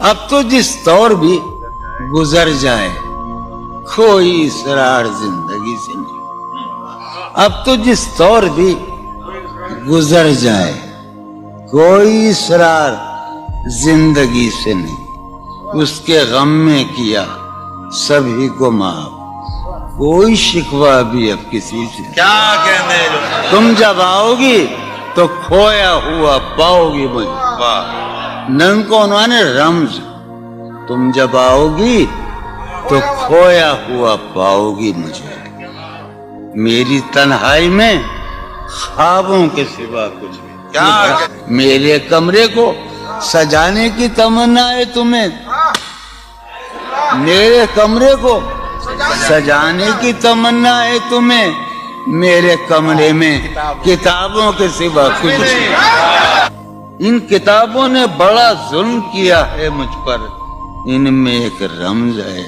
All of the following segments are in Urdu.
اب تو جس طور بھی گزر جائے کوئی اسرار زندگی سے نہیں. اب تو جس طور بھی گزر جائے کوئی اسرار زندگی سے نہیں. اس کے غم میں کیا سبھی کو معاف, کوئی شکوہ بھی اب کسی سے. کیا کہنے لو. تم جب آؤ گی تو کھویا ہوا پاؤ گی مجھے. واہ. نن کو انہوں نے رمز, تم جب آؤ گی تو کھویا ہوا پاؤ گی مجھے. میری تنہائی میں خوابوں کے سوا کچھ بھی. کیا میرے کمرے کو سجانے کی تمنا ہے تمہیں, میرے کمرے کو سجانے کی تمنا ہے تمہیں, میرے کمرے میں کتابوں کے سوا کچھ نہیں. ان کتابوں نے بڑا ظلم کیا ہے مجھ پر, ان میں ایک رمز ہے,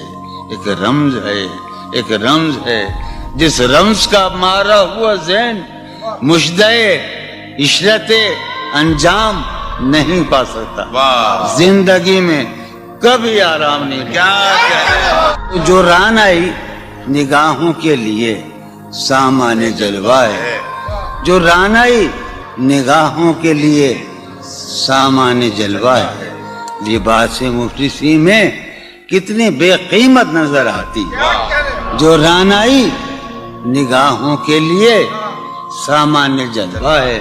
ایک رمز ہے, ایک رمز ہے. جس رمز کا مارا ہوا ذہن مشدے عشرت انجام نہیں پا سکتا. واہ. زندگی میں کبھی آرام نہیں. کیا کہنے. جو رانائی نگاہوں کے لیے سامان جلوہ ہے, جو رانائی نگاہوں کے لیے سامان جلوہ ہے. لباس مفلسی میں کتنی بے قیمت نظر آتی ہے. جو رانائی نگاہوں کے لیے سامان جلوہ ہے,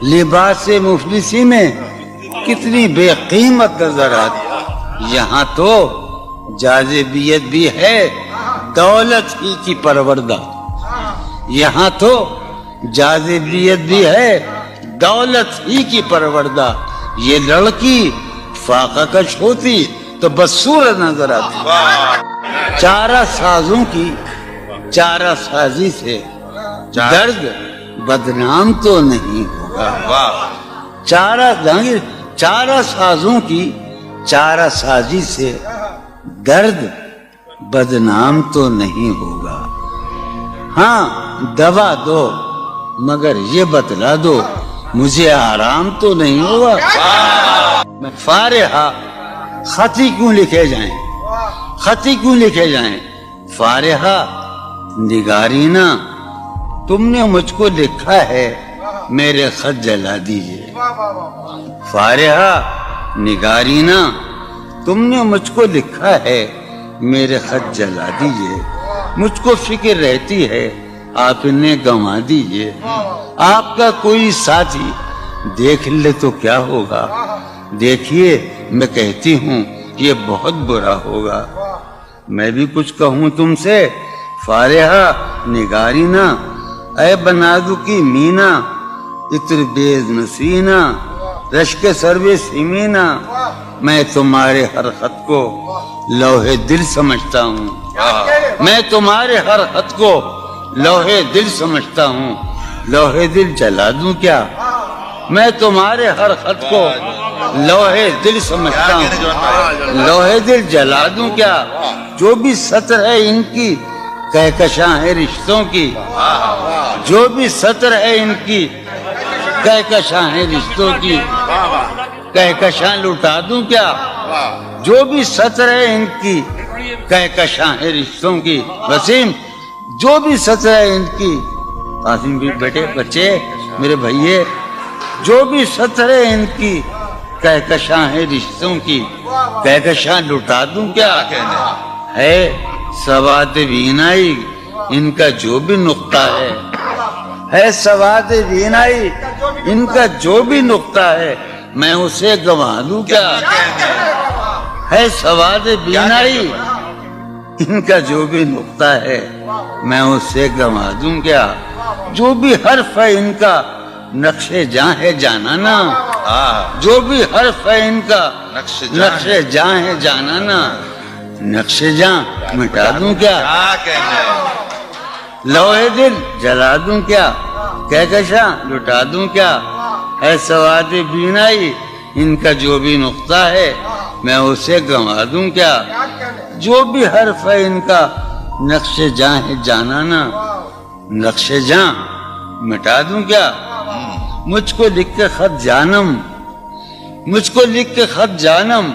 لباس مفلسی میں کتنی بے قیمت نظر آتی. یہاں تو جاذبیت بھی ہے دولت ہی کی پروردہ, یہاں تو جاذبیت بھی ہے دولت ہی کی پروردہ. یہ لڑکی فاقہ کش ہوتی تو بدصورت نظر آتی. چارہ سازوں کی چارہ سازی سے درد بدنام تو نہیں ہوگا. واہ. چارہ سازوں کی چارہ سازی سے درد بدنام تو نہیں ہوگا. ہاں دوا دو مگر یہ بتلا دو مجھے آرام تو نہیں ہوگا. فارحہ خطی کیوں لکھے جائیں, خطی کیوں لکھے جائیں. فارحہ نگارینا تم نے مجھ کو لکھا ہے میرے خط جلا دیجئے. فارحہ نگارینا تم نے مجھ کو لکھا ہے میرے خط جلا دیجئے. مجھ کو فکر رہتی ہے آپ انہیں گنوا دیجئے. آپ کا کوئی ساتھی دیکھ لے تو کیا ہوگا. دیکھیے میں کہتی ہوں یہ بہت برا ہوگا. میں بھی کچھ کہوں تم سے. فارحہ نگارینا اے بنادو کی مینا اتر بیز نسینا رشک سروے سیمینا, میں تمہارے ہر خط کو لوہے دل سمجھتا ہوں. میں تمہارے ہر خط کو لوہے دل سمجھتا ہوں. لوہے دل جلا دوں کیا, میں تمہارے ہر خط کو لوہے دل سمجھتا ہوں. لوہے دل جلا دوں کیا, جو بھی سطر ہے ان کی کہکشاں ہے رشتوں کی. جو بھی سطر ہے ان کی کہکشاں ہے رشتوں کی. کہکشاں لٹا دوں کیا, جو بھی سطر ہے ان کی کہکشاں ہے رشتوں کی. وسیم جو بھی سطر ہے ان کی, قاسم بھی بیٹے بچے میرے بھائیے, جو بھی سطر ہے ان کی کہکشاں ہے رشتوں کی. کہکشاں لٹا دوں کیا ہے سواد بینائی ان کا جو بھی نقطہ ہے سواد بینائی ان کا جو بھی نقطہ ہے میں اسے گنوا دوں کیا. ہے سواد بینائی ان کا جو بھی نقطہ ہے میں اسے گنوا دوں کیا. جو بھی حرف ہے ان کا نقش جاں ہے جانانا, جو بھی حرف ہے ان کا نقش جاں ہے جانانا. نقش جاں مٹا دوں کیا, لوہے دل جلا دوں کیا, کہکشاں لٹا دوں کیا. ہے سواد بینائی ان کا جو بھی نقطہ ہے میں اسے گنوا دوں کیا. جو بھی حرف ہے ان کا نقش جاں ہے جانانا. نقش جاں مٹا دوں کیا. مجھ کو لکھ کے خط جانم, مجھ کو لکھ کے خط جانم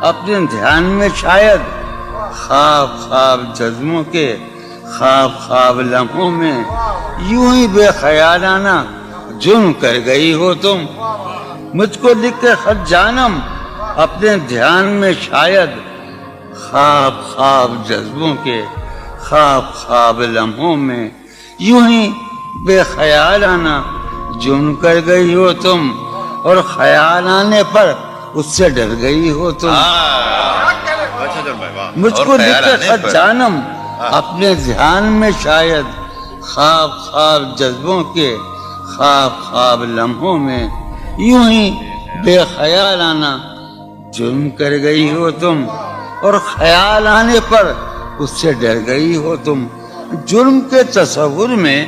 اپنے دھیان میں شاید خواب خواب جذبوں کے خواب خواب لمحوں میں یوں ہی بے خیالانہ جرم کر گئی ہو تم. مجھ کو لکھ کے خط جانم اپنے دھیان میں شاید خواب خواب جذبوں کے خواب خواب لمحوں میں یوں ہی بے خیالانہ جرم کر گئی ہو تم, اور خیال آنے پر اس سے ڈر گئی ہو تم. مجھ کو لکھ کے خط جانم اپنے دھیان میں شاید خواب خواب جذبوں کے خواب خواب لمحوں میں یوں ہی بے خیالانہ جرم کر گئی ہو تم, اور خیال آنے پر اس سے ڈر گئی ہو تم. جرم کے تصور میں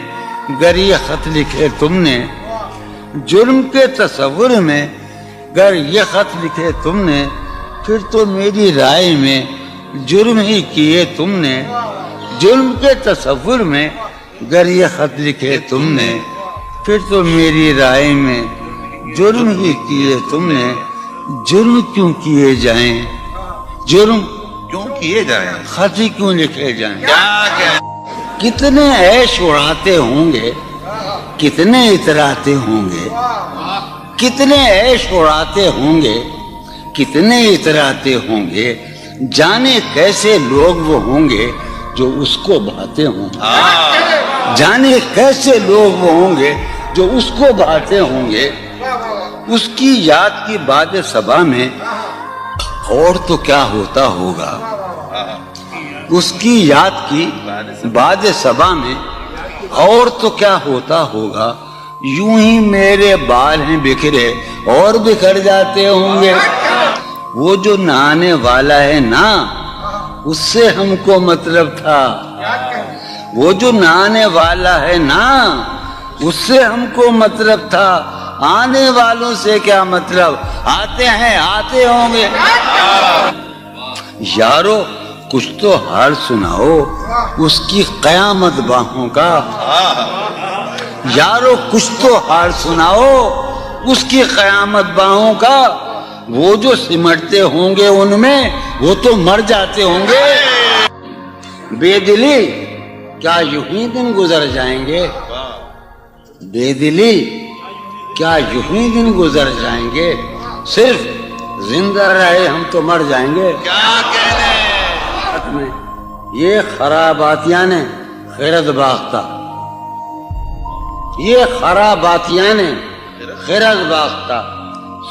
گر یہ خط لکھے تم نے, جرم کے تصور میں گر یہ خط لکھے تم نے, پھر تو میری رائے میں جرم ہی کیے تم نے. جرم کے تصور میں گر یہ خط لکھے تم نے, پھر تو میری رائے میں جرم ہی کیے تم نے. جرم کیوں کیے جائیں, جرم کیوں کیے جائیں, خط ہی کیوں لکھے جائیں. کیا کتنے عیش اڑاتے ہوں گے, کتنے اتراتے ہوں گے, کتنے عیش اڑاتے ہوں گے, کتنے اتراتے ہوں گے, جانے کیسے لوگ وہ ہوں گے جو اس کو بھاتے ہوں گے. جانے کیسے لوگ وہ ہوں گے جو اس کو بھاتے ہوں گے. اس کی یاد کی باد صبا میں اور تو کیا ہوتا ہوگا, اس کی یاد کی باد صبا میں اور تو کیا ہوتا ہوگا. یوں ہی میرے بال ہیں بکھرے اور بکھر جاتے ہوں گے. وہ جو نہانے والا ہے نا, اس سے ہم کو مطلب تھا. وہ جو نہانے والا ہے نا, اس سے ہم کو مطلب تھا. آنے والوں سے کیا مطلب, آتے ہیں آتے ہوں گے. یارو کچھ تو حال سناؤ اس کی قیامت باہوں کا. یارو کچھ تو حال سناؤ اس کی قیامت باہوں کا. وہ جو سمٹتے ہوں گے ان میں وہ تو مر جاتے ہوں گے. بے دلی کیا یوں ہی دن گزر جائیں گے, بے دلی کیا یوں ہی دن گزر جائیں گے. صرف زندہ رہے ہم تو مر جائیں گے. میں یہ خراباتیاں نے خیرت باختہ, یہ خراباتیاں نے خیرت باختہ.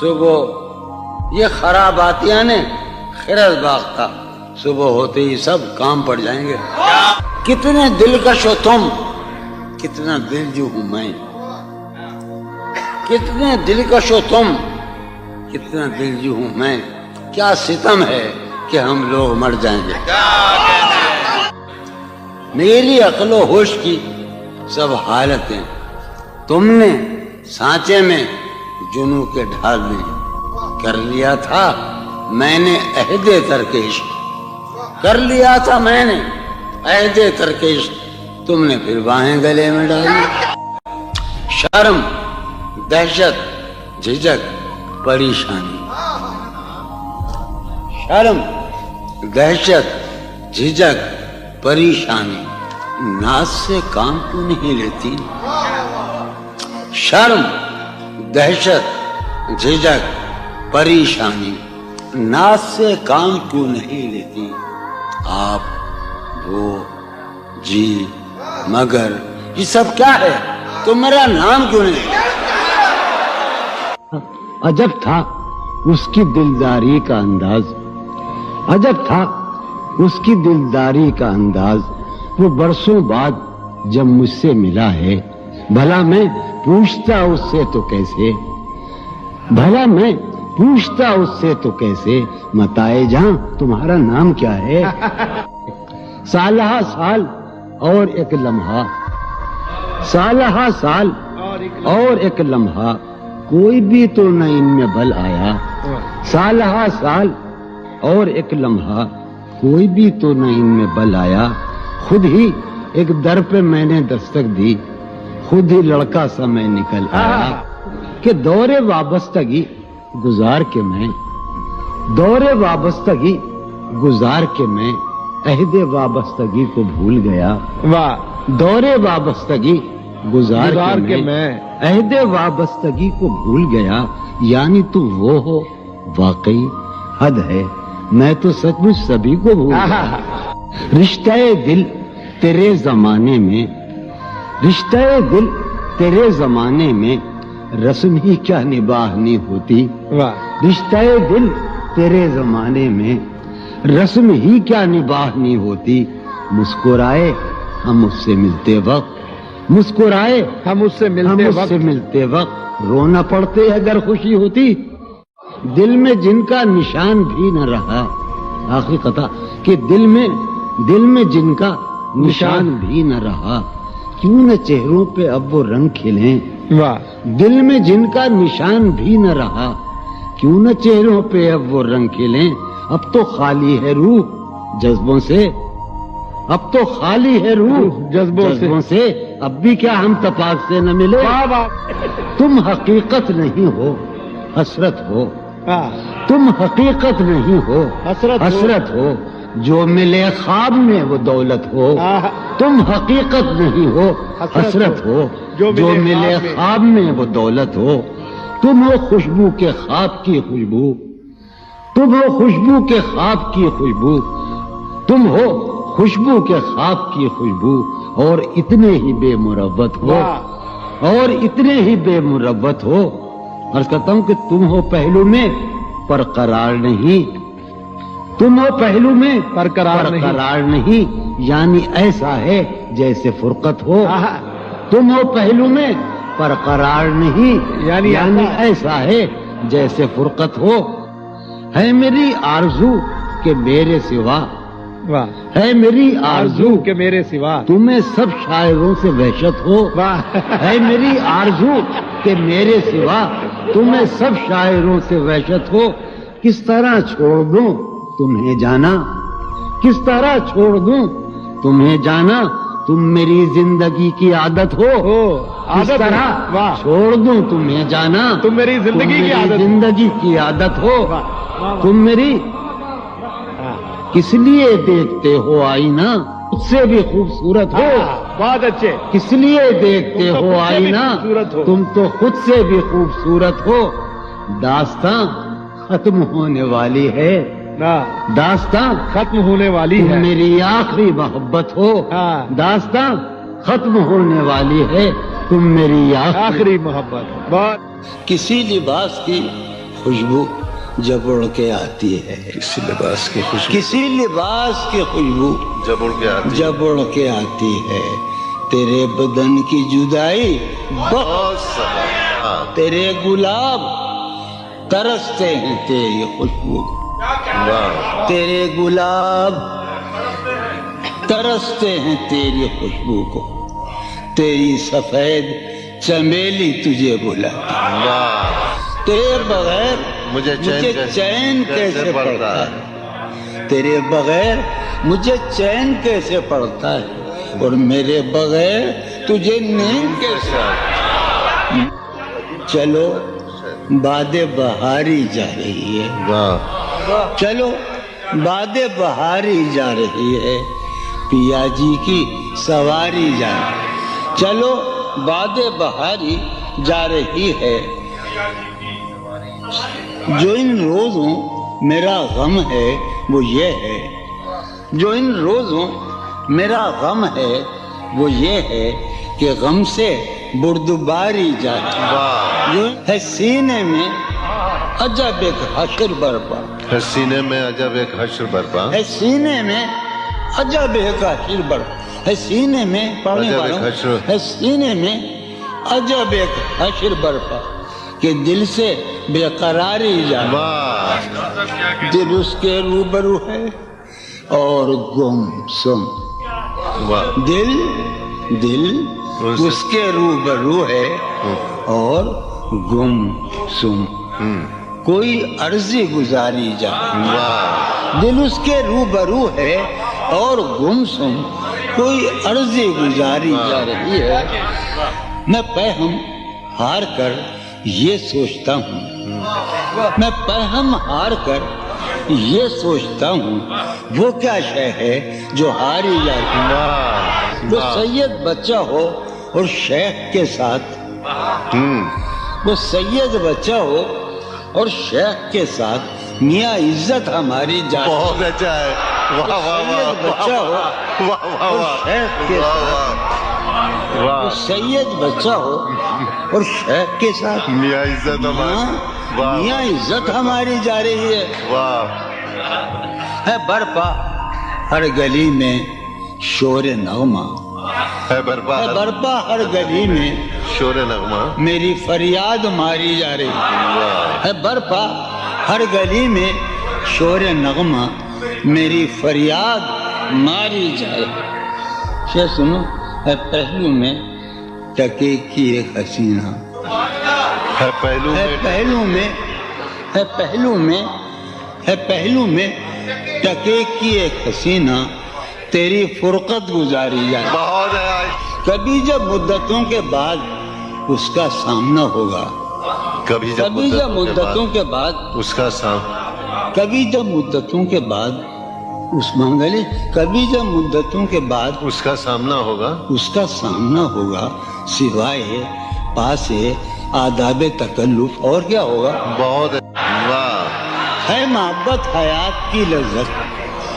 صبح یہ خراباتیاں نے خیرت باختہ, صبح ہوتے ہی سب کام پڑ جائیں گے. کتنے دلکش ہو تم, کتنا دل جو ہوں میں. کتنے دلکش ہو تم, کتنا دل جو ہوں میں. کیا ستم ہے کہ ہم لوگ مر جائیں گے. میری عقل و ہوش کی سب حالتیں تم نے سانچے میں جنوں کے ڈھال میں کر لیا تھا. میں نے عہد ترکش کر لیا تھا, میں نے عہد ترکش, تم نے پھر باہیں گلے میں ڈالی. شرم دہشت جھجک پریشانی, شرم دہشت جھجک پریشانی, ناز سے کام کیوں نہیں لیتی. شرم دہشت جھجک پریشانی, ناز سے کام کیوں نہیں لیتی. آپ وہ جی مگر یہ سب کیا ہے, تو میرا نام کیوں نہیں. عجب تھا اس کی دلداری کا انداز, عجب تھا اس کی دلداری کا انداز. وہ برسوں بعد جب مجھ سے ملا ہے, بھلا میں پوچھتا اس سے تو کیسے, بھلا میں پوچھتا اس سے تو کیسے, متائے جہاں تمہارا نام کیا ہے. سالہ سال اور ایک لمحہ, سالہ سال اور ایک لمحہ, کوئی بھی تو نہ ان میں بل آیا. سالہ سال اور ایک لمحہ, کوئی بھی تو نہ ان میں بل آیا. خود ہی ایک در پہ میں نے دستک دی, خود ہی لڑکا سا میں نکل آیا. کہ دور وابستگی گزار کے میں دور وابستگی گزار کے میں عہد وابستگی کو بھول گیا. واہ. دور وابستگی گزار کے میں عہد وابستگی کو بھول گیا. یعنی تم وہ ہو واقعی حد ہے، میں تو سچ مچ سبھی کو بھول گیا. رشتہ دل تیرے زمانے میں، رشتہ دل تیرے زمانے میں رسم ہی کیا نباہنی ہوتی. واہ. رشتہ دل تیرے زمانے میں رسم ہی کیا نباہنی ہوتی. مسکرائے ہم اس سے ملتے وقت، مسکرائے ہم اس سے ملتے وقت رونا پڑتے اگر خوشی ہوتی. دل میں جن کا نشان بھی نہ رہا، آخری قطع، کہ دل میں جن کا نشان بھی نہ رہا، کیوں نہ چہروں پہ اب وہ رنگ کھلیں. واہ. دل میں جن کا نشان بھی نہ رہا، کیوں نہ چہروں پہ اب وہ رنگ کھلیں. اب تو خالی ہے روح جذبوں سے، اب تو خالی ہے روح جذبوں سے، اب بھی کیا ہم تپاک سے نہ ملے. تم حقیقت نہیں ہو حسرت ہو، تم حقیقت نہیں ہو حسرت ہو، جو ملے خواب میں وہ دولت ہو. تم حقیقت نہیں ہو حسرت ہو، جو ملے خواب میں وہ دولت ہو. تم ہو خوشبو کے خواب کی خوشبو، تم ہو خوشبو کے خواب کی خوشبو، تم ہو خوشبو کے خواب کی خوشبو، اور اتنے ہی بے مروت ہو، اور اتنے ہی بے مروت ہو. عرض کرتا ہوں کہ تم ہو پہلو میں پر قرار نہیں، تم ہو پہلو میں پر قرار نہیں، یعنی ایسا ہے جیسے فرقت ہو. تم ہو پہلو میں پر قرار نہیں، یعنی ایسا ہے جیسے فرقت ہو. ہے میری آرزو کہ میرے سوا، ہے میری آرزو کہ میرے سوا تمہیں سب شاعروں سے وحشت ہو. ہے میری آرزو کہ میرے سوا تمہیں سب شاعروں سے وحشت ہو. کس طرح چھوڑ دوں تمہیں جانا، کس طرح چھوڑ دوں تمہیں جانا، تم میری زندگی کی عادت ہو. کس طرح چھوڑ دوں تمہیں جانا، تم میری زندگی کی عادت ہو. تم میری کس لیے دیکھتے ہو آئینہ، خود سے بھی خوبصورت ہو. بہت اچھے. کس لیے دیکھتے ہو آئینہ، تم تو خود سے بھی خوبصورت ہو. داستاں ختم ہونے والی ہے، داستاں ختم ہونے والی تم ہے، میری آخری محبت ہو. داستاں ختم ہونے والی ہے، تم میری آخری محبت. بہت. کسی لباس کی خوشبو جب اڑ کے آتی ہے، کسی لباس کی خوشبو کسی لباس کی خوشبو جب اڑ کے آتی جب اڑ کے آتی ہے، تیرے بدن کی جدائی بہت سارا. تیرے گلاب ترستے ہیں تیری خوشبو، واہ. تیرے گلاب ترستے ہیں تیری خوشبو کو. تیری سفید چمیلی تجھے بلاتی، واہ. تیرے بغیر مجھے چین کیسے پڑتا ہے، تیرے بغیر مجھے چین کیسے پڑتا ہے، اور میرے بغیر تجھے نیند کیسے آتی. چلو باد بہاری جا رہی ہے، واہ. چلو باد بہاری جا رہی ہے، پیا جی کی سواری جا رہی ہے. چلو باد بہاری جا رہی ہے. جو ان روزوں میرا غم ہے وہ یہ ہے، جو ان روزوں میرا غم ہے وہ یہ ہے کہ غم سے بردباری جاتی. واہ. جو ہے سینے میں عجب ایک حشر برپا، ہے سینے میں عجب ایک حشر برپا، ہے سینے میں عجب ایک حشر برپا، ہے سینے میں پڑھنے عجب والوں ایک حشر. ہے سینے میں عجب ایک حشر برپا، کہ دل سے بے قراری جائے. واہ. دل اس کے روبرو ہے اور گم سم، واہ. دل اس کے روبرو ہے اور گم سم، کوئی عرضی گزاری جائے. واہ. دل اس کے روبرو ہے اور گم سم، کوئی عرضی گزاری جا رہی ہے. میں پہم ہار کر یہ سوچتا ہوں، میں پہم ہار کر یہ سوچتا ہوں وہ کیا شے ہے جو ہاری جاتی ہے. واہ وہ سید بچہ ہو اور شیخ کے ساتھ، وہ سید بچہ ہو اور شیخ کے ساتھ میاں عزت ہماری جاتی ہے. بہت اچھا ہے. واہ واہ واہ سید بچہ ہو واہ واہ اور واہ شیخ کے ساتھ، وہ واہ سید بچہ ہو اور شیخ کے ساتھ میاں عزت ہماری. واہ میاں عزت ہماری جا رہی ہے. واہ ہے برپا ہر گلی میں شور نغمہ، ہے برپا ہے برپا ہر گلی میں شور نغمہ. میری فریاد ماری جا رہی واہ ہے. برپا ہر گلی میں شور نغمہ میری فریاد ماری جا رہی. شے سنو، ہے پہلو میں ٹکے کی ایک حسینہ، ہے پہلو ہے میں پہلو میں، ہے پہلو میں، ہے پہلو میں ٹکے کی ایک حسینہ تیری فرقت گزاری جائے. بہت ہے. کبھی جب مدتوں کے بعد اس کا سامنا ہوگا، کبھی کبھی جب مدتوں کے بعد، اس کا سام کبھی جب مدتوں کے بعد اس منگلے، کبھی جب مدتوں کے بعد اس کا سامنا ہوگا. اس کا سامنا ہوگا، سوائے پاس آداب تکلف اور کیا ہوگا. بہت ہے. واہ ہے محبت حیات کی لذت،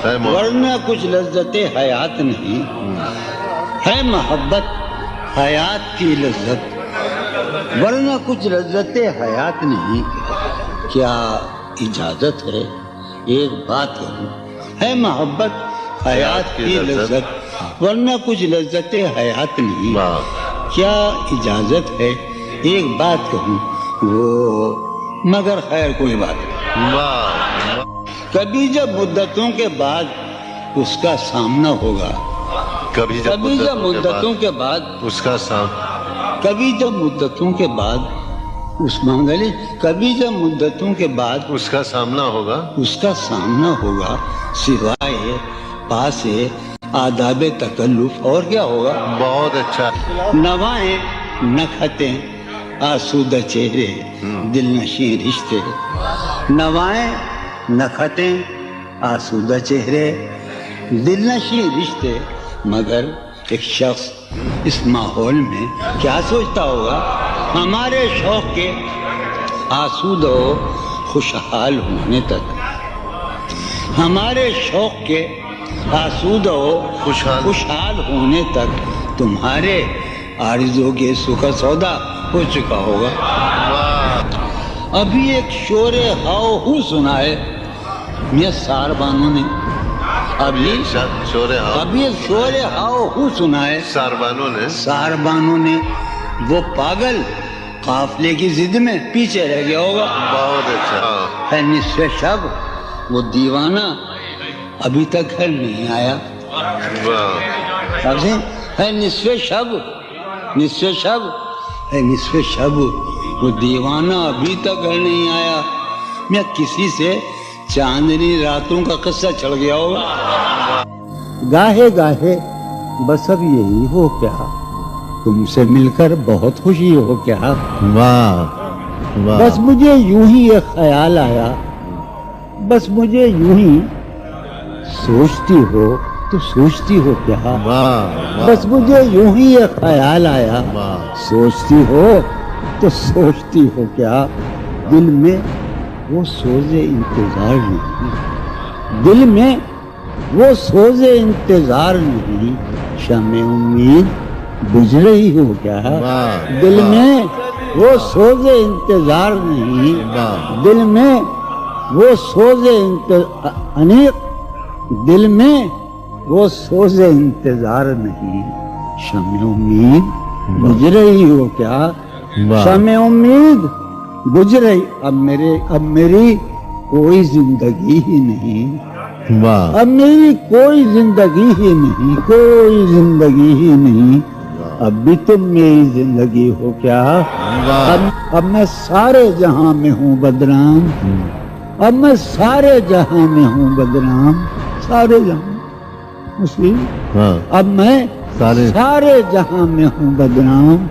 ہے ورنہ کچھ لذت حیات نہیں. ہے محبت حیات کی لذت، ورنہ کچھ لذت حیات نہیں. کیا اجازت ہے ایک بات کہوں؟ ہے محبت حیات کی لذت، ورنہ کچھ لذت حیات نہیں. واہ کیا اجازت ہے ایک بات کہوں؟ وہ مگر خیر کوئی بات نہیں. واہ کبھی جب مدتوں کے بعد اس کا سامنا ہوگا، کبھی کبھی جب مدتوں کے بعد، اس کا سام کبھی جب مدتوں کے بعد اس منگلے، کبھی جب مدتوں کے بعد اس کا سامنا ہوگا. اس کا سامنا ہوگا، سوائے پاس آداب تکلف اور کیا ہوگا. بہت اچھا. نوائیں نکھتیں آسودہ چہرے دل نشیں رشتے. نوائیں نکھتیں آسودہ چہرے دل نشیں رشتے. مگر ایک شخص اس ماحول میں کیا سوچتا ہوگا؟ ہمارے شوق کے آسودہ و خوشحال ہونے تک، ہمارے شوق کے آسودہ و خوشحال ہونے تک تمہارے آرزو کے سکھ سودا ہو چکا ہوگا. ابھی ایک شور ہاؤ ہو سنا ہے میاں سار بانو نے، ابھی شور ابھی ایک شور ہاؤ ہو سنا ہے ساربانوں نے. سار بانو نے. وہ پاگل قافلے کی ضد میں پیچھے رہ گیا ہوگا. بہت اچھا. ہے نصف شب وہ دیوانہ ابھی تک گھر نہیں آیا. واہ ہے نصف شب، نصف شب، ہے نصف شب وہ دیوانہ ابھی تک گھر نہیں آیا. میں کسی سے چاندنی راتوں کا قصہ چڑھ گیا ہوگا. گاہے گاہے بس اب یہی ہو کیا، تم سے مل کر بہت خوشی ہو کیا. واہ بس مجھے یوں ہی ایک خیال آیا، بس مجھے یوں ہی سوچتی ہو تو سوچتی ہو کیا. بس مجھے یوں ہی ایک خیال آیا، سوچتی ہو تو سوچتی ہو کیا. دل میں وہ سوز انتظار نہیں، دل میں وہ سوز انتظار نہیں. شمع امید بجھ رہی ہو کیا. دل میں وہ سوز انتظار نہیں، دل میں وہ سوز انیق، دل میں وہ سوز انتظار نہیں. شمع امید بجھ رہی ہو کیا. شمع امید بجھ رہی. اب میری کوئی زندگی ہی نہیں، اب میری کوئی زندگی ہی نہیں، کوئی زندگی ہی نہیں. اب بھی تم میری زندگی ہو کیا. اب میں سارے جہاں میں ہوں بدنام، اب میں سارے جہاں میں ہوں بدنام. سارے جہاں مسلم، اب میں سارے جہاں میں ہوں بدنام.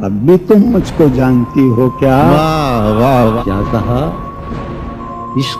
اب بھی تم مجھ کو جانتی ہو کیا. کیا کہا؟ عشق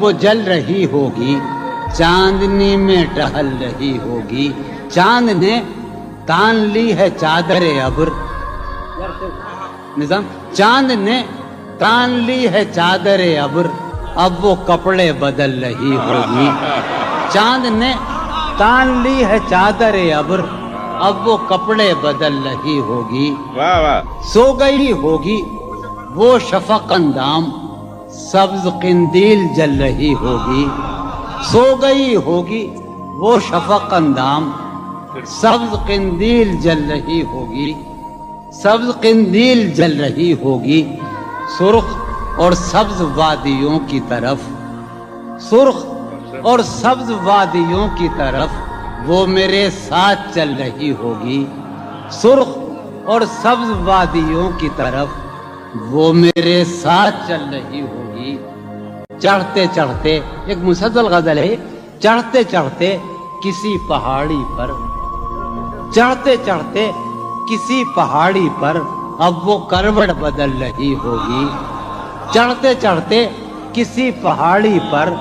وہ جل رہی ہوگی، چاندنی میں ٹہل رہی ہوگی، چاند نے تان لی ہے چادر ابر، نظام چاند نے تان لی ہے چادر ابر، اب وہ کپڑے بدل رہی ہوگی، چاند نے تان لی ہے چادر ابر، اب وہ کپڑے بدل رہی ہوگی، واہ واہ، سو گئی ہوگی وہ شفق اندام، سبز قندیل جل رہی ہوگی، سو گئی ہوگی وہ شفق اندام، سبز قندیل جل رہی ہوگی، سبز قندیل جل رہی ہوگی، سرخ اور سبز وادیوں کی طرف، سرخ اور سبز وادیوں کی طرف وہ میرے ساتھ چل رہی ہوگی، سرخ اور سبز وادیوں کی طرف وہ میرے ساتھ چل رہی ہوگی، چڑھتے چڑھتے، ایک مسلسل غزل ہے، چڑھتے چڑھتے کسی پہاڑی پر، چڑھتے چڑھتے کسی پہاڑی پر اب وہ کروٹ بدل رہی ہوگی، چڑھتے چڑھتے کسی پہاڑی پر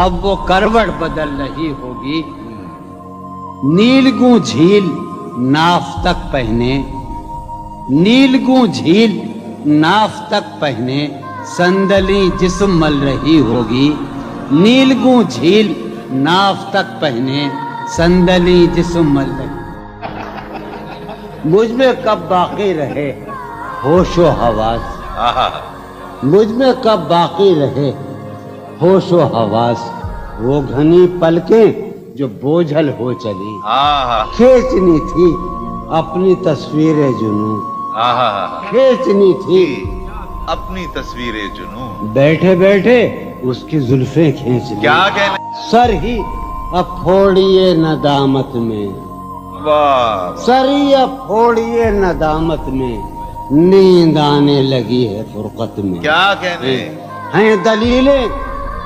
اب وہ کروٹ بدل رہی ہوگی، نیلگوں جھیل ناف تک پہنے، نیلگوں جھیل ناف تک پہنے صندلی جسم مل رہی ہوگی، نیلگوں جھیل ناف تک پہنے صندلی جسم مل رہی، مجھ میں کب باقی رہے ہوش و حواس، مجھ میں کب باقی رہے ہوش و حواس، وہ گھنی پلکیں جو بوجھل ہو چلی، کھینچنی تھی اپنی تصویر جنوں، کھینچنی تھی اپنی تصویر جنون، بیٹھے بیٹھے اس کی زلفیں کھینچ لی، کیا کہنے، سر ہی اب پھوڑیے ندامت میں، واہ، سر ہی اب پھوڑیے ندامت میں، نیند آنے لگی ہے فرقت میں، کیا کہنے، ہیں دلیلیں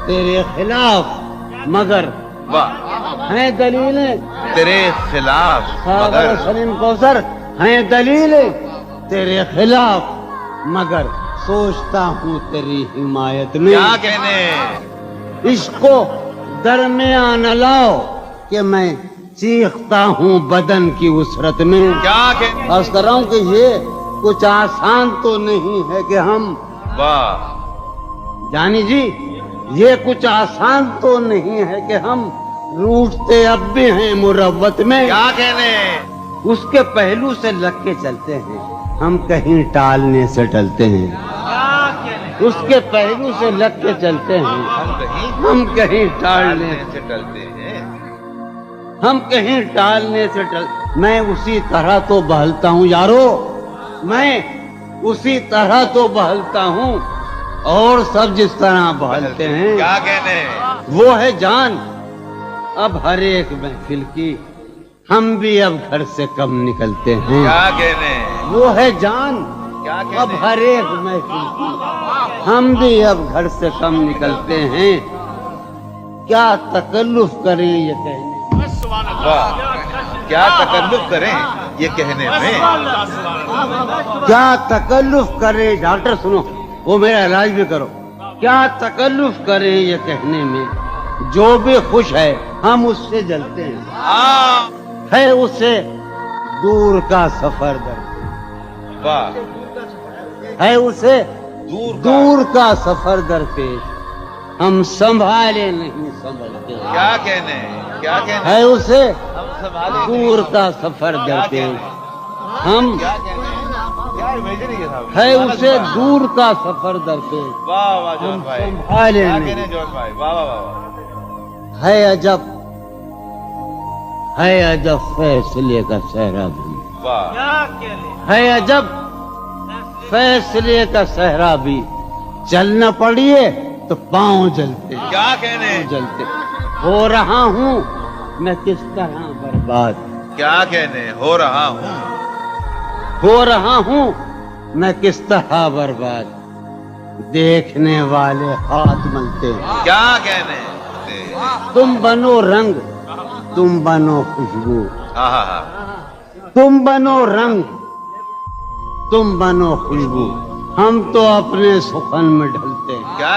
تیرے خلاف مگر، واہ، ہیں دلیلیں تیرے خلاف ساغر مگر، سلیم کوثر، ہیں دلیلیں تیرے خلاف مگر، سوچتا ہوں تیری حمایت میں، کیا کہنے، عشق کو درمیان لاؤ کہ میں چیختا ہوں بدن کی وسرت میں، کیا کہنے، عرض کر رہا ہوں کہ یہ کچھ آسان تو نہیں ہے کہ ہم، واہ، جانی جی یہ کچھ آسان تو نہیں ہے کہ ہم روٹتے اب بھی ہیں مروت میں، کیا کہنے، اس کے پہلو سے لگ کے چلتے ہیں ہم کہیں ٹالنے سے ٹلتے ہیں، اس کے پہلو سے لگ کے چلتے ہیں ہم کہیں ٹالنے سے ٹلتے ہیں، ہم کہیں ٹالنے سے میں اسی طرح تو بہلتا ہوں یارو، میں اسی طرح تو بہلتا ہوں اور سب جس طرح بہلتے ہیں، کیا کہنے، وہ ہے جان اب ہر ایک محفل کی، ہم بھی اب گھر سے کم نکلتے ہیں، کیا کہنے، وہ ہے جان کیا کہنے، اب ہر ایک محفل کی، ہم بھی اب گھر سے کم نکلتے ہیں، کیا تکلف کریں یہ کہنے، واہ، کیا تکلف کریں یہ کہنے میں، کیا تکلف کریں، ڈاکٹر سنو وہ میرا علاج بھی کرو، کیا تکلف کریں یہ کہنے میں، جو بھی خوش ہے ہم اس سے جلتے ہیں، ہے اسے دور کا سفر درپیش، واہ، ہے اسے دور دور کا سفر درپیش، ہم سنبھالے نہیں سنبھلتے، کیا کہنے، کیا کہنے، ہے اسے ہم سنبھالے، دور کا سفر درپیش، ہم کیا کہنے، کیا امیجنگ ہے صاحب، ہے اسے دور کا سفر درپیش، واہ واہ جون بھائی، سنبھالے کیا نہیں، کہنے جون بھائی، واہ واہ واہ، ہے عجب، ہے عجب فیصلے کا صحرا بھی، واہ، ہے عجب فیصلے کا صحرا بھی، چلنا پڑیے تو پاؤں جلتے، کیا کہنے، جلتے، ہو رہا ہوں میں کس طرح برباد، کیا کہنے، ہو رہا ہوں، ہو رہا ہوں میں کس طرح برباد، دیکھنے والے ہاتھ ملتے، کیا کہنے، تم بنو رنگ، تم بنو خوشبو، ہاں ہاں ہاں، تم بنو رنگ، تم بنو خوشبو، ہم تو اپنے سخن میں ڈھلتے ہیں، کیا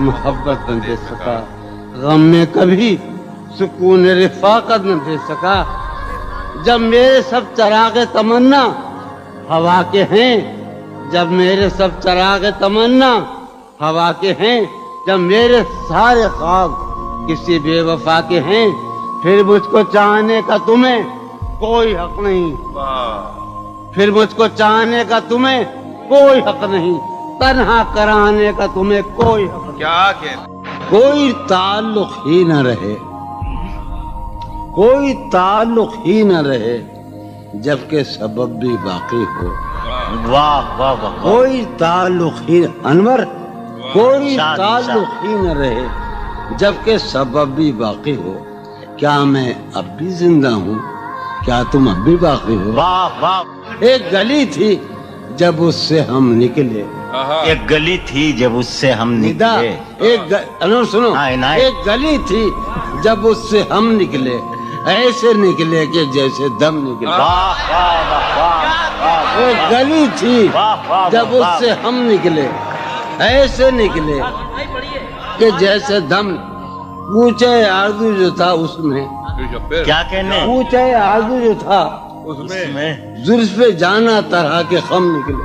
محبت نہ دے سکا، غم میں کبھی سکون رفاقت نہ دے سکا۔ جب میرے سب چراغ تمنا ہوا کے ہیں، جب میرے سب چراغ تمنا ہوا کے ہیں، جب میرے سارے خواب کسی بے وفا کے ہیں، پھر مجھ کو چاہنے کا تمہیں کوئی حق نہیں، پھر مجھ کو چاہنے کا تمہیں کوئی حق نہیں، تنہا کرانے کا تمہیں کوئی حق نہیں۔ کیا کہنے؟ کوئی تعلق ہی نہ رہے، کوئی تعلق ہی نہ رہے، جبکہ سبب بھی باقی ہو۔ واہ واہ واہ کوئی تعلق ہی انور، کوئی تعلق ہی نہ رہے، جبکہ سبب بھی باقی ہو۔ کیا میں اب بھی زندہ ہوں؟ کیا تم اب بھی باقی ہو؟ واہ واہ، ایک گلی تھی جب اس سے ہم نکلے، ایک گلی تھی جب اس سے ہم ندا نکلے، انور سنو، ہاں، عنایت۔ ایک گلی تھی جب اس سے ہم نکلے، ایسے نکلے کہ جیسے دم نکلے۔ واہ واہ واہ واہ، ایک گلی تھی واہ واہ جب اس سے ہم نکلے، ایسے نکلے کہ جیسے دم۔ پوچھے آرزو جو تھا اس میں، کیا کہنے پوچھے آرزو جو تھا اس میں، زلف جانا طرح کے خم نکلے۔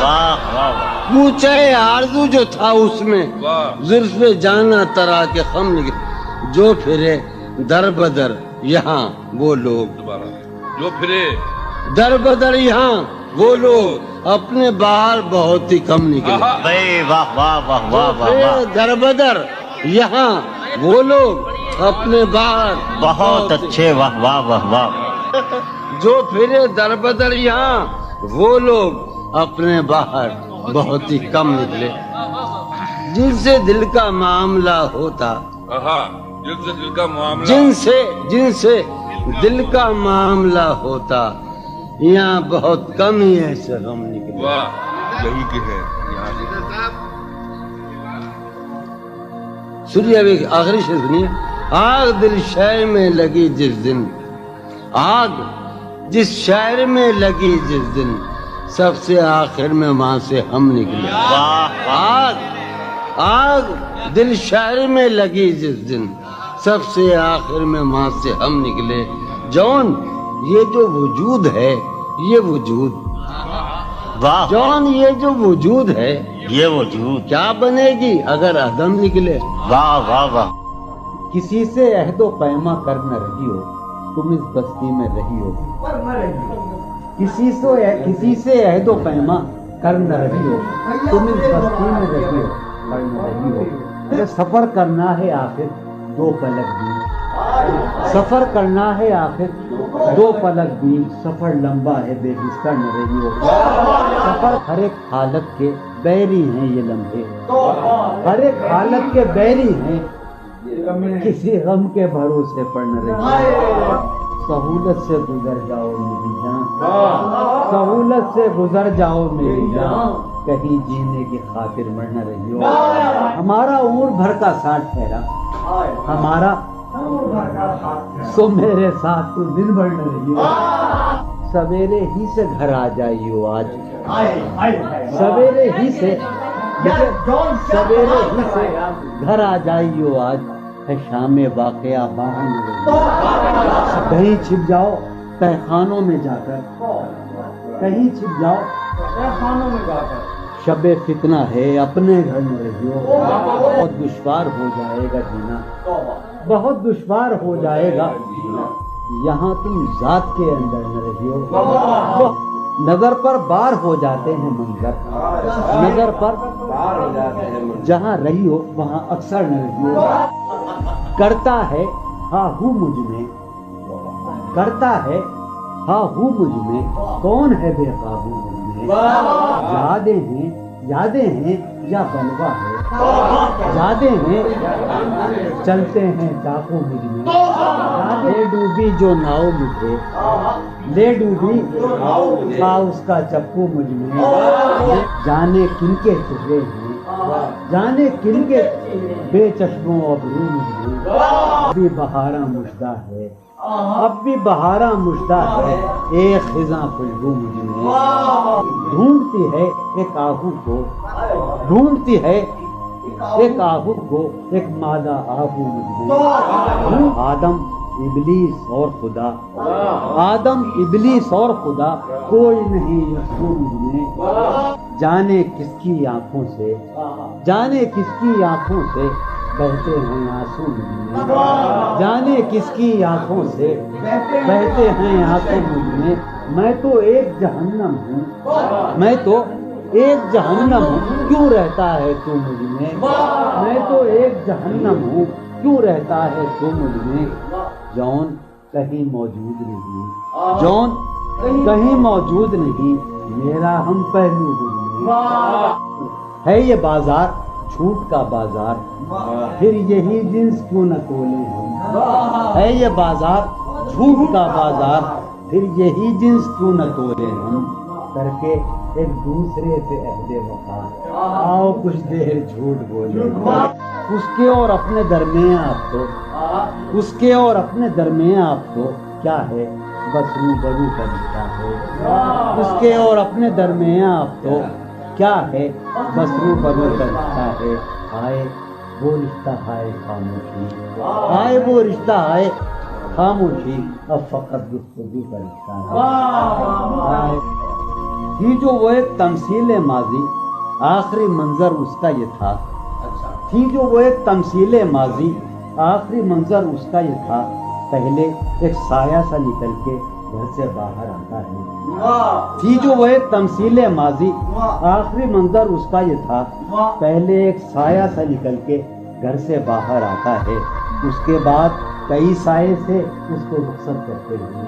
واہ واہ واہ، پوچھے آرزو جو تھا اس میں، زلف جانا طرح کے خم نکلے۔ جو پھرے در بدر یہاں وہ لوگ، جو پھرے در بدر یہاں وہ لوگ، اپنے باہر بہت ہی کم نکلے۔ بھائی واہ واہ واہ واہ واہ واہ، در بدر یہاں وہ لوگ، اپنے باہر بہت اچھے، واہ واہ واہ واہ، جو پھرے در بدر یہاں وہ لوگ، اپنے باہر بہت ہی کم نکلے۔ جن سے دل کا معاملہ ہوتا، جن سے دل کا معاملہ، جن سے دل کا معاملہ ہوتا، یہاں بہت کم ہی ایسے غم نکلے۔ واہ، یہی کہ ہے یہاں سے۔ سنیے ابھی آخری شعر سنیے۔ آگ دل شہر میں لگی جس دن، آگ جس شہر میں لگی جس دن، سب سے آخر میں وہاں سے ہم نکلے۔ آگ آگ دل شہر میں لگی جس دن، سب سے آخر میں وہاں سے ہم نکلے۔ جون یہ جو وجود ہے، یہ وجود، واہ جون یہ جو وجود ہے، یہ وجود، کیا بنے گی اگر عدم نکلے؟ واہ واہ واہ، کسی سے عہد و پیما کر نہ رہی ہو، تم اس بستی میں رہی ہو۔ کسی سے عہد و پیما کر نہ رہی ہو، تم اس بستی میں رہی ہو، کر نہ رہی ہو۔ یہ سفر کرنا ہے آخر دو پلک بھی، سفر کرنا ہے آخر دو پلک بھی، سفر لمبا ہے بے بستر نہ رہی ہو۔ سفر ہر ایک حالت کے بیری ہیں یہ لمحے، ہر ایک حالت کے بیری ہیں، کسی غم کے بھروسے پر نہ رہی۔ سہولت سے گزر جاؤ میری جان، سہولت سے گزر جاؤ میری جان، کہیں جینے کی خاطر مر نہ رہی ہو۔ ہمارا عمر بھر کا ساتھ ٹھہرا، ہمارا سو میرے ساتھ تو دن بھر نہ رہی ہو۔ سویرے ہی سے گھر آ جائیو آج، سویرے ہی سے گھر آ جائیو آج، ہے شام واقعہ باہر نہ رہی۔ کہیں چھپ جاؤ تہ خانوں میں جا کر، کہیں چھپ جاؤ تہ خانوں میں جا کر، شب فتنہ ہے اپنے گھر نہ رہی ہو۔ بہت دشوار ہو جائے گا جینا، بہت دشوار ہو جائے گا جینا، یہاں تم ذات کے اندر نہ رہی ہو۔ نظر پر بار ہو جاتے ہیں منظر، نظر پر بار ہو جاتے ہیں منظر، جہاں رہی ہو وہاں اکثر نہ رہی ہو۔ کرتا ہے ہاں ہوں مجھ میں، کرتا ہے ہاں ہوں مجھ میں، کون ہے بے قابو مجھ میں؟ یادیں ہیں یا بلوا ہے، یادیں ہیں چلتے ہیں ڈاکو مجھ میں، لے ڈوبی جو ناؤ مجھے، لے ڈوبی تھا اس کا چپو مجھ میں، جانے کن کے چہرے ہیں، جانے کن کے بے چشموں ابرو مجھ میں، اب بھی بہاراں مژدہ ہے، اب بھی بہاراں مژدہ ہے، ایک خزاں خوشبو مجھ میں، ڈھونڈتی ہے ایک آہو کو، ڈھونڈتی ہے ایک آہو کو ایک مادہ آہو مجھ میں، آدم ابلیس اور خدا، آدم ابلیس اور خدا، کوئی نہیں یسوع مجھ میں، جانے کس کی آنکھوں سے، جانے کس کی آنکھوں سے بہتے ہیں آنسو مجھ میں، جانے کس کی آنکھوں سے بہتے ہیں آنسو مجھ میں تو ایک جہنم ہوں، میں تو ایک جہنم ہوں، کیوں رہتا ہے تو مجھ میں تو ایک جہنم ہوں، کیوں رہتا ہے تو مجھ میں، جون کہیں موجود نہیں، جون کہیں موجود نہیں، میرا ہم پہلو مجھ میں، ہے یہ بازار جھوٹ کا بازار، پھر یہی جنس کیوں نہ تولیں ہم، ہے یہ بازار جھوٹ کا بازار، پھر یہی جنس کیوں نہ تولیں ہم، کر کے ایک دوسرے سے عہد وفا، آؤ کچھ دیر جھوٹ بولے، اس کے اور اپنے درمیان آپ تو، اس کے اور اپنے درمیان آپ تو کیا ہے، بس روبرو کا رشتہ ہے، اس کے اور اپنے درمیان آپ تو کیا ہے، بس روبرو کا رشتہ ہے، آئے وہ رشتہ ہے خاموشی، آئے وہ رشتہ ہے خاموشی، اب فقط گفتگو کا رشتہ ہے، تھی جو وہ ایک تمثیل ماضی، آخری منظر اس کا یہ تھا، تھی جو وہ ایک تمثیل ماضی، آخری منظر اس کا یہ تھا، پہلے ایک سایہ سا نکل کے گھر سے باہر آتا ہے، تھی جو وہ ایک تمثیل ماضی، آخری منظر اس کا یہ تھا، پہلے ایک سایہ سا نکل کے گھر سے باہر آتا ہے، اس کے بعد کئی سائے سے اس کو رخصت کرتے ہیں،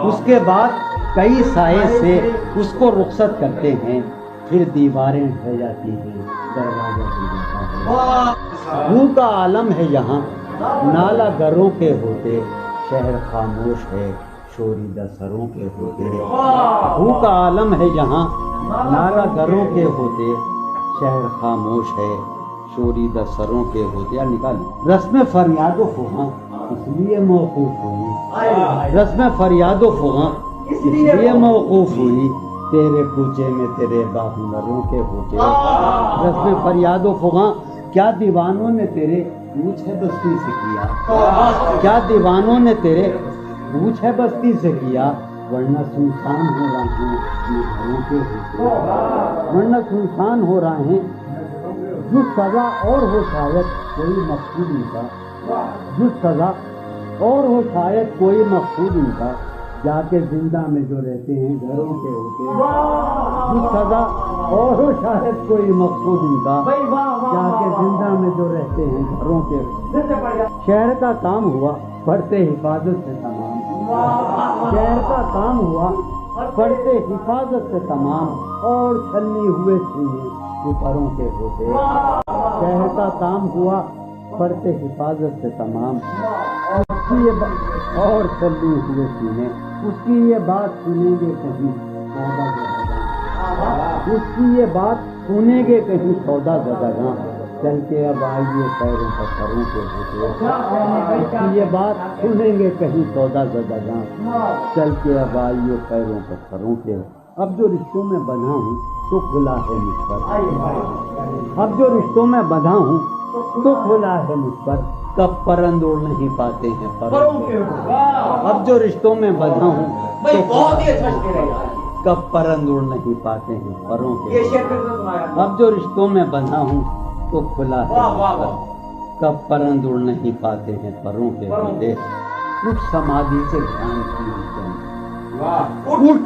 اس کے بعد کئی سائے سے اس کو رخصت کرتے ہیں، پھر دیواریں ڈھہ جاتی ہیں، دروازہ کھل جاتا ہے، منہ کا عالم ہے یہاں، نالا گروں کے ہوتے، شہر خاموش ہے، شوریدہ سروں کے ہوتے، منہ کا عالم ہے یہاں، نالا گروں کے ہوتے، شہر خاموش ہے، شوریدہ سروں کے ہوتے، نکال رسم فریاد و فغاں اس لیے موقوف ہوئی، رسم فریاد و فغاں اس لیے موقوف ہوئی، تیرے کوچے میں تیرے باہنروں کے ہوتے، رسم فریاد و فغاں کیا دیوانوں نے تیرے پوچھ ہے بستی سے کیا، کیا دیوانوں نے تیرے پوچھ ہے بستی سے کیا، ورنہ سنسان ہو رہے ہیں گھروں کے ہوتے، ورنہ سنسان ہو رہے ہیں، جو سزا اور ہو شاید کوئی مقصود ان کا، جو سزا اور ہو شاید کوئی مقصود ان کا، جا کے زندہ میں جو رہتے ہیں گھروں کے ہوتے، جو سزا اور ہو شاید کوئی مقصود ان کا، جا کے زندہ میں جو رہتے ہیں گھروں کے، شہر کا کام ہوا پڑھتے حفاظت سے تمام، شہر کا کام ہوا پڑھتے حفاظت سے تمام، اور چھلنی ہوئے سینے پروں کے ہوتے، شہر کا کام ہوا پڑھتے حفاظت سے تمام، اس کی یہ اور چلی ہوئے سینے، اس کی یہ بات سنیں گے کہیں سودا زدگاں، اس کی یہ بات سنیں گے کہیں سودا زدگاں، چل کے اب آئیے پیروں پر سروں کے ہوتے، اس کی یہ بات سنیں گے کہیں سودا زدگاں، چل کے اب آئیے پیروں پر سروں کے، اب جو رشتوں میں بندھا ہوں تو کھلا ہے مجھ پر، اب جو رشتوں میں بندھا ہوں تو کھلا ہے مجھ پر، کب پرند اڑ نہیں پاتے ہیں پروں کے، اب جو رشتوں میں بندھا ہوں تو کب پرند اڑ نہیں پاتے ہیں پروں کے، اب جو رشتوں میں بندھا ہوں تو کھلا ہے مجھ پر، کب پرند اڑ نہیں پاتے ہیں پروں کے ہوتے، اٹھ سمادھی سے دھیان کی اٹھ، اٹھ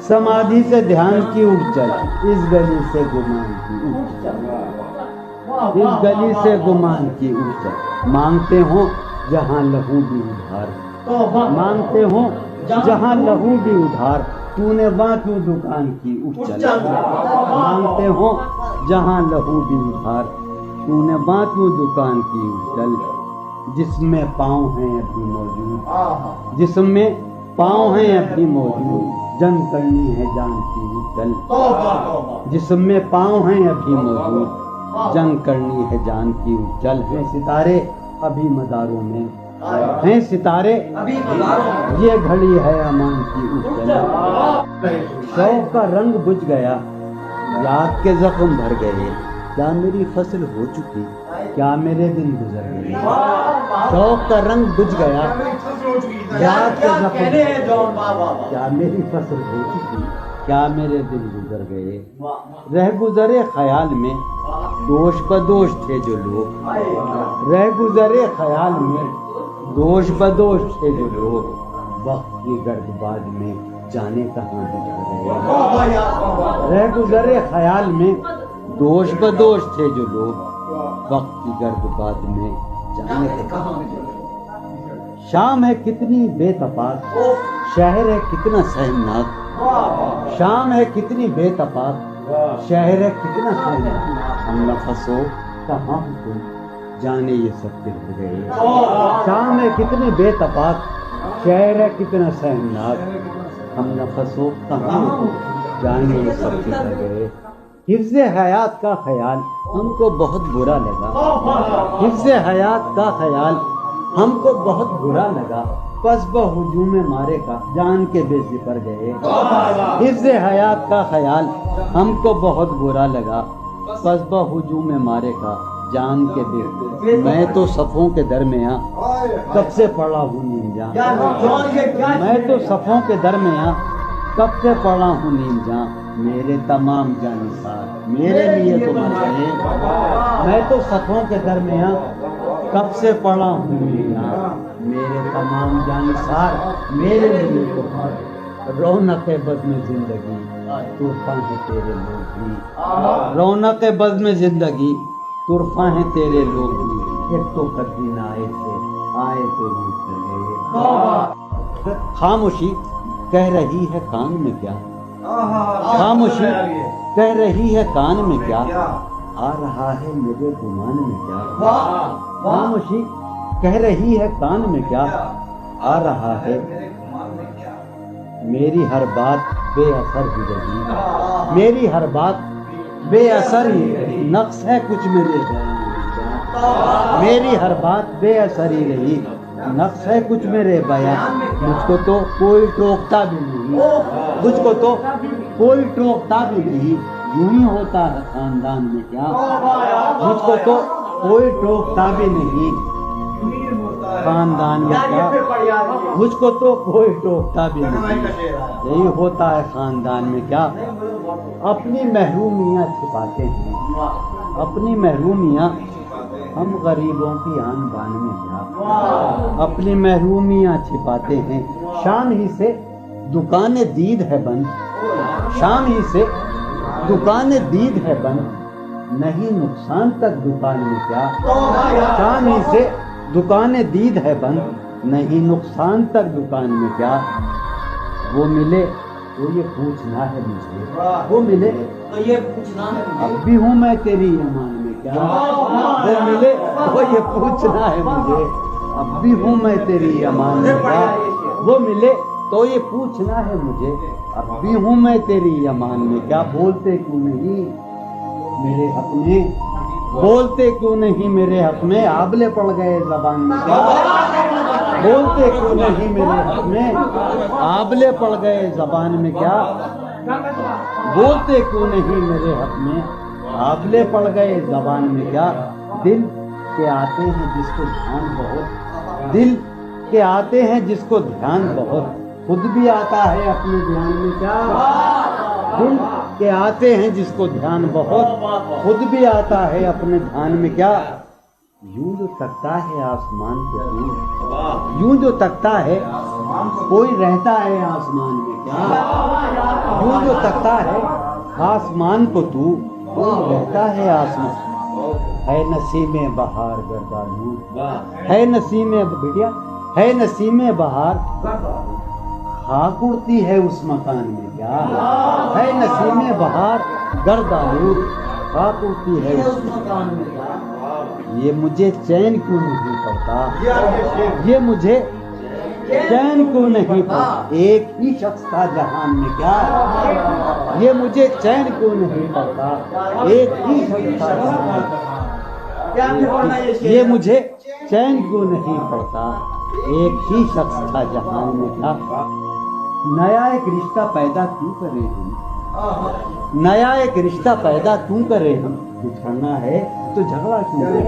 سمادھی سے دھیان کی اٹھ چل، اس گلی سے گمان کی اٹھ چل، اس گلی سے گمان کی اٹھ چل، مانگتے ہوں جہاں لہو بھی ادھار، مانگتے ہوں جہاں لہو بھی ادھار، تو نے وہاں کیوں دکان کی اٹھ چل، مانگتے ہوں جہاں لہو بھی ادھار، تو نے وہاں کیوں دکان کی اٹھ چل، جس میں پاؤں ہیں ابھی موجود، جس میں پاؤں ہیں ابھی موجود، جنگ کرنی ہے جان کی اٹھ چل، جس میں پاؤں ہیں ابھی موجود، جنگ کرنی ہے جان کی اٹھ چل، ہیں ستارے ابھی مداروں میں، ہیں ستارے یہ گھڑی ہے امان کی اٹھ چل، شوق کا رنگ بجھ گیا، یاد کے زخم بھر گئے، کیا میری فصل ہو چکی، کیا میرے دن گزر گئے، شوق کا رنگ بجھ گیا، یاد کے زخم، کیا میری فصل ہو چکی، کیا میرے دن گزر گئے، رہ گزرے خیال میں دوش بدوش تھے جو لوگ، رہ گزرے خیال میں دوش بدوش تھے جو لوگ، وقت کی گرد باد میں جانے کہاں بچھ گئے، رہ گزرے خیال میں دوش بدوش تھے جو لوگ، وقت کی گرد باد میں جانے کہاں بچھ گئے، شام ہے کتنی بے تفاق، شہر ہے کتنا سہمناک، شام ہے کتنی بے تفاق، شہر ہے کتنا سہمناک، ہم نفس ہو کہاں تم جانے یہ سب بچھ گئے، شام ہے کتنی بے تفاق، شہر ہے کتنا سہمناک، ہم نفس ہو کہاں جانے یہ سب بچھ گئے، حفظ حیات کا خیال ہم کو بہت برا لگا، حفظ حیات کا خیال ہم کو بہت برا لگا، پس بہجوم مارے کا جان کے بے زپر گئے، حفظ حیات کا خیال ہم کو بہت برا لگا، پس بہجوم مارے کا جان کے بے، میں تو صفوں کے درمیاں کب سے پڑا ہوں نیم جان، میں تو صفوں کے درمیاں کب سے پڑا ہوں نیم جان، میرے تمام جانثار میرے لیے تو مر گئے، میں تو صفوں کے درمیاں کب سے پڑا ہوں نیم جان، میرے تمام جانثار میرے لیے تو مر گئے، رونق بزم زندگی طرفاں ہیں تیرے لوگ بھی، رونق بزم زندگی طرفاں ہیں تیرے لوگ بھی، ایک تو کبھی نہ آئے تھے آئے تو روٹ چلے، خاموشی کہہ رہی ہے کان میں کیا، خاموشی کہہ رہی ہے کان میں کیا، آ رہا ہے میرے گمان میں کیا، خاموشی کہہ رہی ہے کان میں کیا، آ رہا ہے میری ہر بات بے اثر ہی رہی، میری ہر بات بے اثر ہی رہی، نقص ہے کچھ میرے بیان میں کیا، میری ہر بات بے اثر ہی رہی، نقص ہے کچھ میرے بیان، مجھ کو تو کوئی ٹوکتا بھی نہیں، مجھ کو تو کوئی ٹوکتا بھی نہیں، یوں ہی ہوتا ہے خاندان میں کیا، مجھ کو تو کوئی ٹوکتا بھی نہیں خاندان میں کیا، مجھ کو تو کوئی ٹوکتا بھی نہیں، یہی ہوتا ہے خاندان میں کیا، اپنی محرومیاں چھپاتے ہیں، اپنی محرومیاں ہم غریبوں کی آن بان میں کیا، اپنی محرومیاں چھپاتے ہیں، شام ہی سے دکان دید ہے بند، شام ہی سے دکان دید ہے بند، نہیں نقصان تک دکان میں کیا، شام ہی سے دکان دید ہے بند، نہیں نقصان تک دکان میں کیا، وہ ملے تو یہ پوچھنا ہے مجھے، وہ ملے تو یہ پوچھنا ہے، اب بھی ہوں میں تیری امان میں کیا، وہ ملے تو یہ پوچھنا ہے مجھے، اب بھی ہوں میں تیری امان میں کیا، وہ ملے تو یہ پوچھنا ہے مجھے، اب بھی ہوں میں تیری امان میں کیا، بولتے کیوں نہیں میرے حق میں، بولتے کیوں نہیں میرے حق میں، آبلے پڑ گئے زبان میں کیا، بولتے کیوں نہیں میرے حق میں، آبلے پڑ گئے زبان میں کیا، بولتے کیوں نہیں میرے حق میں، آبلے پڑ گئے زبان میں کیا، دل کے آتے ہیں جس کو دھیان بہت، دل کے آتے ہیں جس کو دھیان بہت، خود بھی آتا ہے اپنے دھیان میں کیا، دل کے آتے ہیں جس کو دھیان بہت، خود بھی آتا ہے اپنے دھیان میں کیا، یوں جو تکتا ہے آسمان کو تو، یوں جو تکتا ہے کوئی رہتا ہے آسمان میں کیا، یوں جو تکتا ہے آسمان کو تو کوئی رہتا ہے آسمان، ہے نسیم بہار گردالود، ہے نسیم بیٹیا، ہے نسیم بہار خاک اڑتی ہے اس مکان میں کیا، ہے نسیم بہار گرد آلود خاک اڑتی ہے اس مکان میں کیا، یہ مجھے چین کیوں نہیں پڑتا، یہ مجھے چین کیوں نہیں پڑتا، ایک ہی شخص تھا جہان میں کیا، یہ مجھے چین کیوں نہیں پڑتا، ایک ہی شخص تھا جہان میں، یہ مجھے چین کیوں نہیں پڑتا، ایک ہی شخص تھا جہان میں کیا، نیا ایک رشتہ پیدا کیوں کرے ہم، نیا ایک رشتہ پیدا کیوں کرے ہم، بچھڑنا ہے تو جھگڑا کیوں کریں؟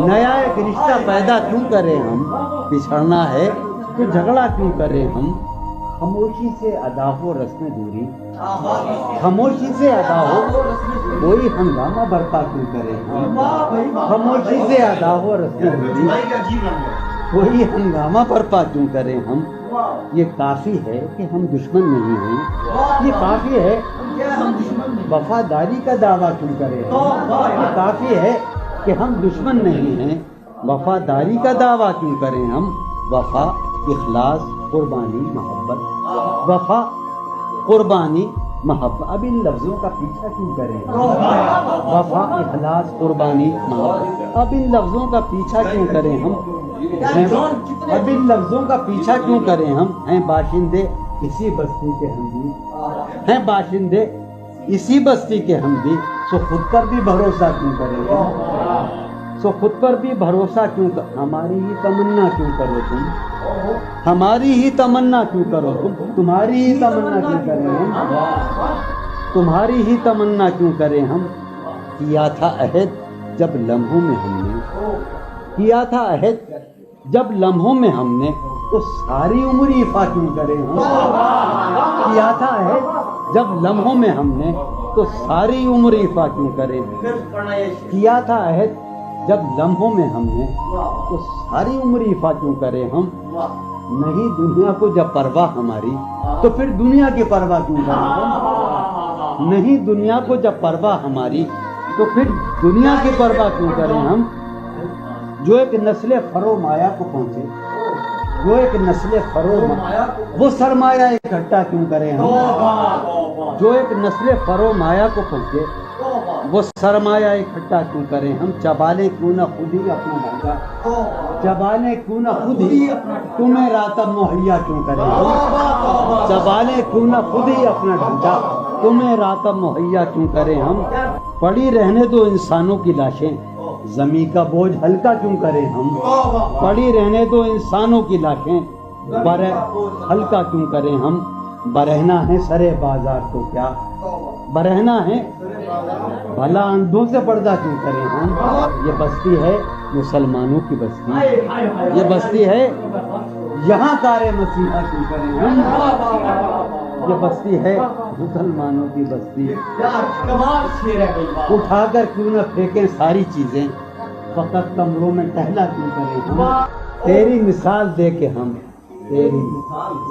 نیا ایک رشتہ پیدا کیوں کریں ہم؟ بچھڑنا ہے تو جھگڑا کیوں کریں ہم؟ خاموشی سے ادا ہو رسم دوری، خاموشی سے ادا ہو کوئی ہنگامہ برپا کیوں کریں ہم؟ خاموشی سے ادا ہو رسم دوری کوئی ہنگامہ برپا کیوں کریں ہم؟ یہ کافی ہے کہ ہم دشمن نہیں ہیں، یہ کافی ہے وفاداری کا دعویٰ کیوں کریں ہم؟ یہ کافی ہے کہ ہم دشمن نہیں ہیں، وفاداری کا دعویٰ کیوں کریں ہم؟ وفا، اخلاص، قربانی، محبت، وفا، قربانی، محبت، اب ان لفظوں کا پیچھا کیوں کریں ہم؟ وفا، اخلاص، قربانی، محبت، اب ان لفظوں کا پیچھا کیوں کریں ہم؟ اب ان لفظوں کا پیچھا کیوں کریں ہم؟ ہیں باشندے اسی بستی کے ہم بھی، ہیں باشندے اسی بستی کے ہم بھی، سو خود پر بھی بھروسہ کیوں کریں ہم؟ سو خود پر بھی بھروسہ کیوں کر، ہماری ہی تمنا کیوں کرو تم، ہماری ہی تمنا کیوں کرو تم، تمہاری ہی تمنا کیوں کریں ہم، تمہاری ہی تمنا کیوں کریں ہم؟ کیا تھا عہد جب لمحوں میں ہم نے، کیا تھا عہد جب لمحوں میں ہم نے، تو ساری عمر ایفا کیوں کریں ہم؟ کیا تھا عہد جب لمحوں میں ہم نے، تو ساری عمر ایفا کیوں کریں؟ کیا تھا عہد جب لمحوں میں ہم نے، تو ساری عمر ایفا کیوں کریں ہم؟ نہیں دنیا کو جب پرواہ ہماری، تو پھر دنیا کی پرواہ کیوں کریں ہم؟ نہیں دنیا کو جب پرواہ ہماری، تو پھر دنیا کی پرواہ کیوں کریں ہم؟ جو ایک نسل فرو مایا کو پہنچے، جو ایک نسل فرو مایا، وہ سرمایہ اکٹھا کیوں کریں ہم؟ جو ایک نسل فرو مایا کو پہنچے، وہ سرمایہ اکٹھا کیوں کریں ہم؟ چبالے کیوں نہ خود ہی اپنا ڈھانچہ، چبالے کیوں نہ خود ہی تمہیں راتب مہیا کیوں کریں ہم؟ چبالے کیوں نہ خود ہی اپنا ڈھانچہ، تمہیں راتب مہیا کیوں کریں ہم؟ پڑی رہنے دو انسانوں کی لاشیں، زمین کا بوجھ ہلکا کیوں کریں ہم؟ پڑی رہنے دو انسانوں کی لاشیں، ہلکا کیوں کریں ہم؟ برہنا ہے سرے بازار تو کیا، برہنا ہے بھلا اندھوں سے پردہ کیوں کریں ہم؟ یہ بستی ہے مسلمانوں کی بستی، یہ بستی ہے یہاں کار مسیحا کیوں کریں ہم؟ یہ بستی ہے مسلمانوں کی بستی، اٹھا کر کیوں نہ پھینکیں ساری چیزیں، فقط کمروں میں ٹہلا کیوں کریں ہم؟ تیری مثال دے کے ہم، تیری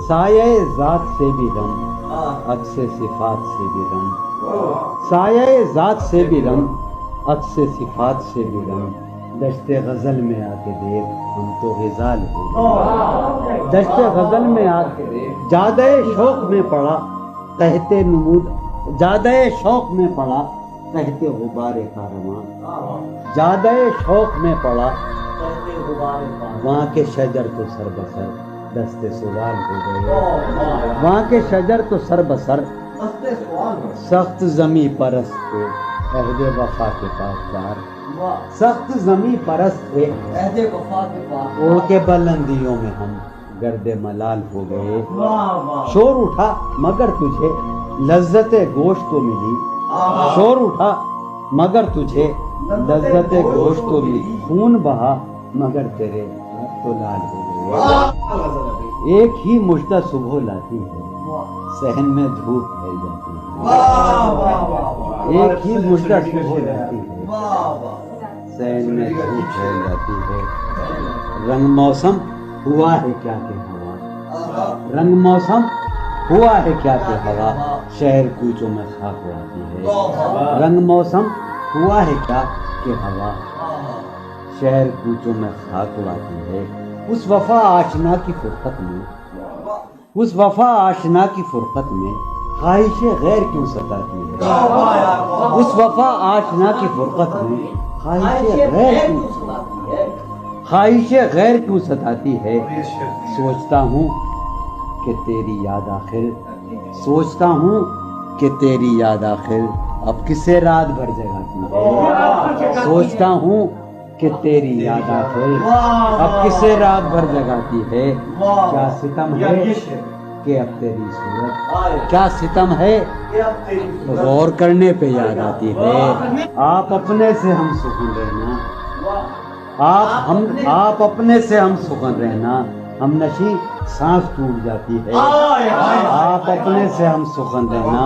سایہ ذات سے بھی رم، عکس صفات سے بھی رم، سایہ ذات سے بھی رم، عکس صفات سے بھی رم، دشت غزل میں آ کے دیکھ ہم تو غزال ہو گئے، دشت غزل میں آ کے دیکھ، جادہ شوق میں پڑا کہتے نمود، جادہ شوق میں پڑا کہتے غبار کارواں، جادہ شوق میں پڑا وہاں کے شجر تو سر بسر دست سوال ہو گئے، وہاں کے شجر تو سر بسر سخت زمیں پرست تھے عہد وفا کے پاسدار، سخت زمیں پرست تھے عہد وفا کے پاسدار، اڑ کے بلندیوں میں ہم گرد ملال ہو گئے، شور اٹھا مگر تجھے لذت گوشت تو ملی، شور اٹھا مگر تجھے لذت گوشت تو ملی، خون بہا مگر تیرے ہاتھ تو لال ہو گئے، ایک ہی مژدہ صبح لاتی ہے صحن میں دھوپ پھیل جاتی ہے، ایک ہی مژدہ صبح لاتی ہے صحن میں دھوپ پھیل جاتی ہے، رنگ موسم ہوا ہے کیا کہ ہوا، رنگ موسم ہوا ہے کیا کہ ہوا شہر کوچوں میں خاک اڑاتی ہے، رنگ موسم ہوا ہے کیا کہ ہوا شہر کوچوں میں خاک اڑاتی ہے، اس وفا آشنا کی فرقت میں، اس وفا آشنا کی فرقت میں خواہش غیر کیوں ستاتی ہے، اس وفا آشنا کی فرقت میں خواہش غیر کیوں ستاتی ہے، سوچتا ہوں کہ تیری یاد آخر، سوچتا ہوں کہ تیری یاد آخر اب کسے رات بھر جگاتی ہے، سوچتا ہوں کہ تیری یاد آخر اب کسے رات بھر جگاتی ہے، کیا ستم ہے کہ اب تیری صورت کیا ستم ہے غور کرنے پہ یاد آتی ہے. آپ اپنے سے ہم سخن رہنا آپ اپنے سے ہم سخن رہنا ہم نشی سانس ٹوٹ جاتی ہے. آپ اپنے سے ہم سخن رہنا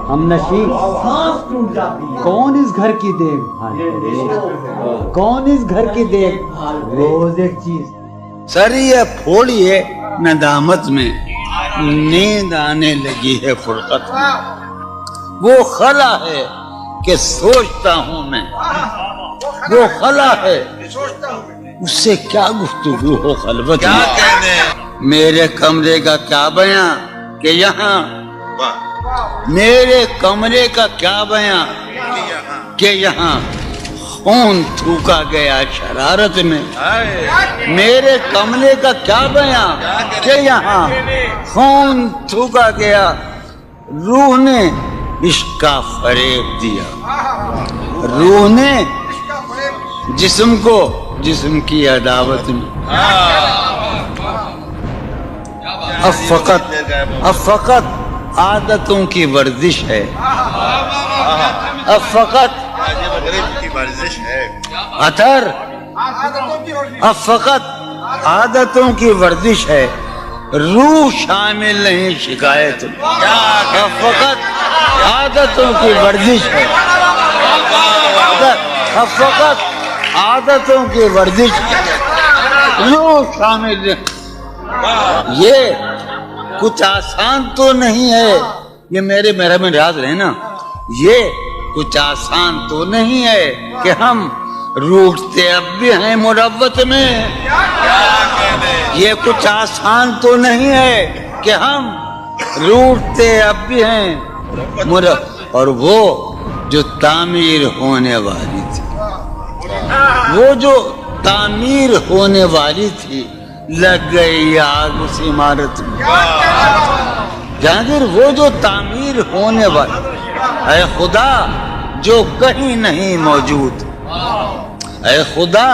ہم نشی سانس ٹوٹ جاتی ہے. کون اس گھر کی دیکھ بھال کرے کون اس گھر کی دیکھ بھال روز ایک چیز سر یہ پھوڑیے ندامت میں نیند آنے لگی ہے فرقت میں. وہ خلا ہے کہ سوچتا ہوں میں وہ خلا ہے اس سے کیا گفتگو ہو خلوت میں. میرے کمرے کا کیا بیاں کہ یہاں میرے کمرے کا کیا بیاں کہ یہاں خون تھوکا گیا شرارت میں. میرے کمرے کا کیا بیاں کہ یہاں خون تھوکا گیا روح نے عشق کا فریب دیا. روح نے جسم کو جسم کی عداوت میں. اب فقط عادتوں کی ورزش ہے. اب فقط اثر اب فقط عادتوں کی ورزش ہے. روح شامل نہیں شکایت میں. اب فقط عادتوں کی ورزش ہے. اب فقط عادتوں کی ورزش روح شامل نہیں. یہ کچھ آسان تو نہیں ہے. یہ میرے میں یاد رہے نا. یہ کچھ آسان تو نہیں ہے کہ ہم روٹتے اب بھی ہیں مروت میں. یہ کچھ آسان تو نہیں ہے کہ ہم روٹتے اب بھی ہیں اور وہ جو تعمیر ہونے والی تھی وہ جو تعمیر ہونے والی تھی لگ گئی آگ اس عمارت میں. جہانگیر وہ جو تعمیر ہونے والی اے خدا جو کہیں نہیں موجود اے خدا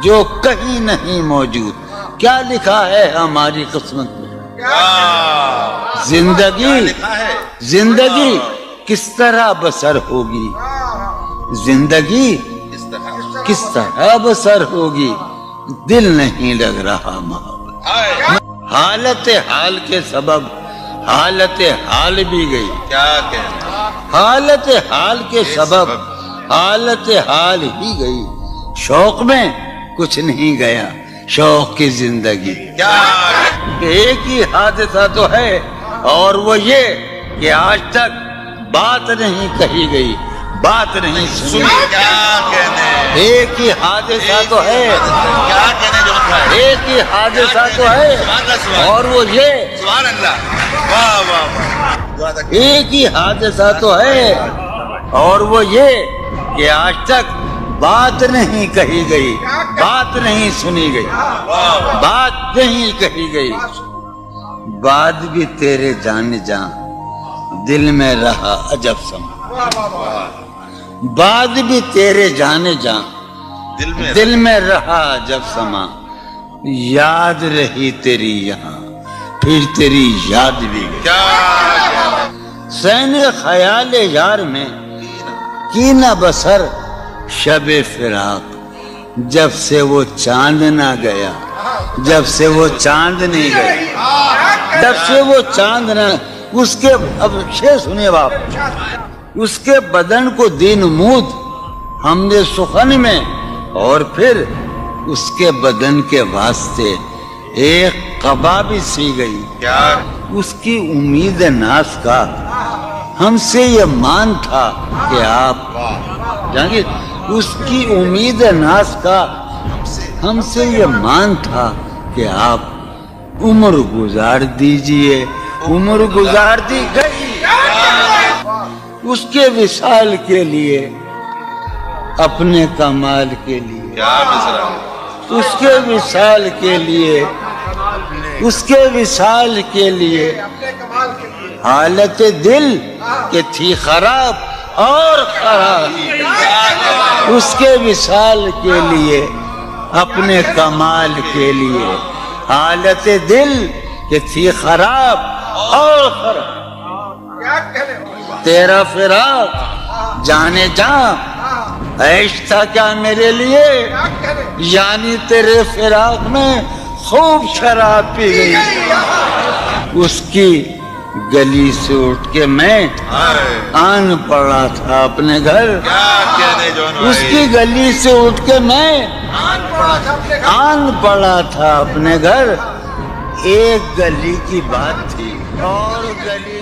جو کہیں نہیں موجود کیا لکھا ہے ہماری قسمت میں. زندگی کس طرح بسر ہوگی زندگی کس طرح بسر ہوگی دل نہیں لگ رہا محبت. حالت حال کے سبب حالت حال بھی گئی. حالت حال کے سبب حالت حال ہی گئی. شوق میں کچھ نہیں گیا شوق کی زندگی. ایک ہی حادثہ تو ہے اور وہ یہ کہ آج تک بات نہیں کہی گئی بات نہیں سنی. ایک ہی حادثہ تو ہے ایک ہی حادثہ تو ہے اور وہ یہ ایک ہی حادثہ تو ہے اور وہ یہ کہ آج تک بات نہیں کہی گئی بات نہیں سنی گئی بات نہیں کہی گئی. بات بھی تیرے جان جان دل میں رہا عجب سما. بات بھی تیرے جانے جان دل میں رہا عجب سما. یاد رہی تیری یہاں پھر تیری یاد بھی گئی. سین خیال یار میں کی نہ بسر شب فراق جب سے وہ چاند نہ گیا جب سے وہ چاند نہیں گیا جب سے وہ چاند نہ اس کے اب شعر سنیے باپ. اس کے بدن کو دین مود ہم نے سخن میں اور پھر اس کے بدن کے واسطے ایک قبا بھی سی گئی. اس کی امید ناز کا ہم سے یہ مان تھا کہ آپ جانگیر اس کی امید ناز کا ہم سے یہ مان تھا کہ آپ عمر گزار دیجئے. عمر گزار دی گئی اس کے وصال کے لیے اپنے کمال کے لیے اس کے وصال کے لیے اس کے وصال کے لیے. حالت دل کہ تھی خراب اور خراب اس کے وصال کے لیے اپنے کمال کے لیے. حالت دل کہ تھی خراب اور خراب تیرا فراق جانے جا عیش تھا کیا میرے لیے یعنی تیرے فراق میں خوب شراب پی گئی اس کی گلی سے اٹھ کے میں آن پڑا تھا اپنے گھر اس کی گلی سے اٹھ کے میں آن پڑا تھا اپنے گھر ایک گلی کی بات تھی اور گلی